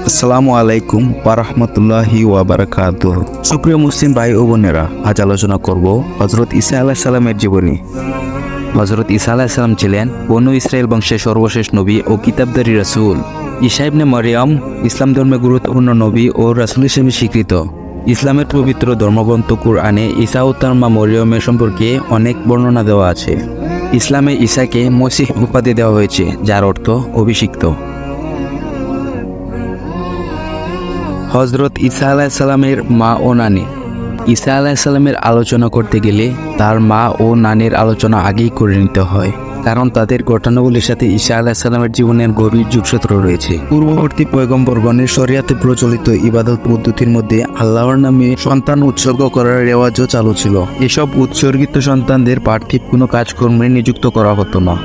আসসালামু আলাইকুম ওয়ারাহমাতুল্লাহি ওয়াবারাকাতুহ। সুপ্রিয় মুসলিম ভাই ও বোনেরা, আজ আলোচনা করব হযরত ঈসা আলাইহিস সালামের জীবনী। হযরত ঈসা আলাইহিস সালাম ছিলেন বনু ইসরাইল বংশের সর্বশেষ নবী ও কিতাবধারী রাসূল। ঈসা ইবনে মারইয়াম ইসলাম ধর্মে গুরুত্বপূর্ণ নবী ও রাসূল হিসেবে স্বীকৃত। ইসলামের পবিত্র ধর্মগ্রন্থ কুরআনে ঈসা ও তার মা মরিয়মের সম্পর্কে অনেক বর্ণনা দেওয়া আছে। ইসলামে ঈসাকে মসিহ উপাধি দেওয়া হয়েছে, যার অর্থ অভিষিক্ত। হযরত ঈসা আলাইহিস সালামের মা ও নানী। ঈসা আলাইহিস সালামের আলোচনা করতে গেলে তার মা ও নানির আলোচনা আগেই করে নিতে হয়, কারণ তাদের ঘটনাগুলির সাথে ঈসা আলাইহিস সালামের জীবনের গভীর যোগসূত্র রয়েছে। পূর্ববর্তী পয়গম্বরগণের শরিয়াতে প্রচলিত ইবাদত পদ্ধতির মধ্যে আল্লাহর নামে সন্তান উৎসর্গ করার রেওয়াজও চালু ছিল। এসব উৎসর্গিত সন্তানদের পার্থিব কোনো কাজকর্মে নিযুক্ত করা হতো না।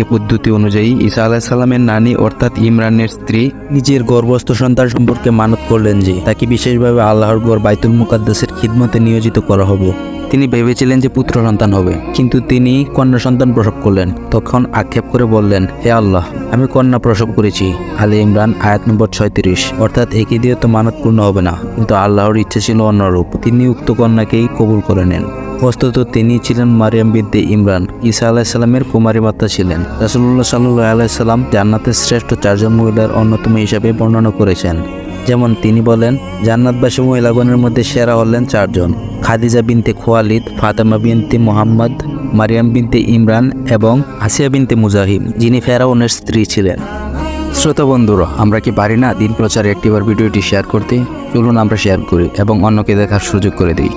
এই পদ্ধতি অনুযায়ী ঈসা আলাইহিস সালামের নানী অর্থাৎ ইমরানের স্ত্রী নিজের গর্ভস্থ সন্তান সম্পর্কে মানত করলেন যে তাকে বিশেষভাবে আল্লাহর ঘর বাইতুল মুকাদ্দাসের খিদমতে নিয়োজিত করা হবে। তিনি ভেবেছিলেন যে পুত্র সন্তান হবে, কিন্তু তিনি কন্যা সন্তান প্রসব করলেন। তখন আক্ষেপ করে বললেন, হে আল্লাহ, আমি কন্যা প্রসব করেছি। আলে ইমরান আয়াত নম্বর 36। অর্থাৎ একে দিয়ে তো মানত পূর্ণ হবে না, কিন্তু আল্লাহর ইচ্ছে ছিল অন্যরূপ। তিনি উক্ত কন্যাকেই কবুল করে নেন। বস্তুত তিনি ছিলেন মারিয়াম বিনতে ইমরান। ঈসা আলাইহিস সালামের কুমারী মাতা ছিলেন। রাসূলুল্লাহ সাল্লাল্লাহু আলাইহি সাল্লাম জান্নাতের শ্রেষ্ঠ চারজন মহিলার অন্যতম হিসাবে বর্ণনা করেছেন। যেমন তিনি বলেন, জান্নাতবাসী মহিলাগণের মধ্যে সেরা হলেন চারজন: খাদিজা বিনতে খুয়ালিদ, ফাতেমা বিনতে মুহাম্মদ, মারিয়াম বিনতে ইমরান এবং আসিয়া বিনতে মুজাহিম, যিনি ফেরাউনের স্ত্রী ছিলেন। শ্রোতা বন্ধুরা, আমরা কি পারি না দিন প্রচারে একটিবার ভিডিওটি শেয়ার করতে? চলুন আমরা শেয়ার করি এবং অন্যকে দেখার সুযোগ করে দিই।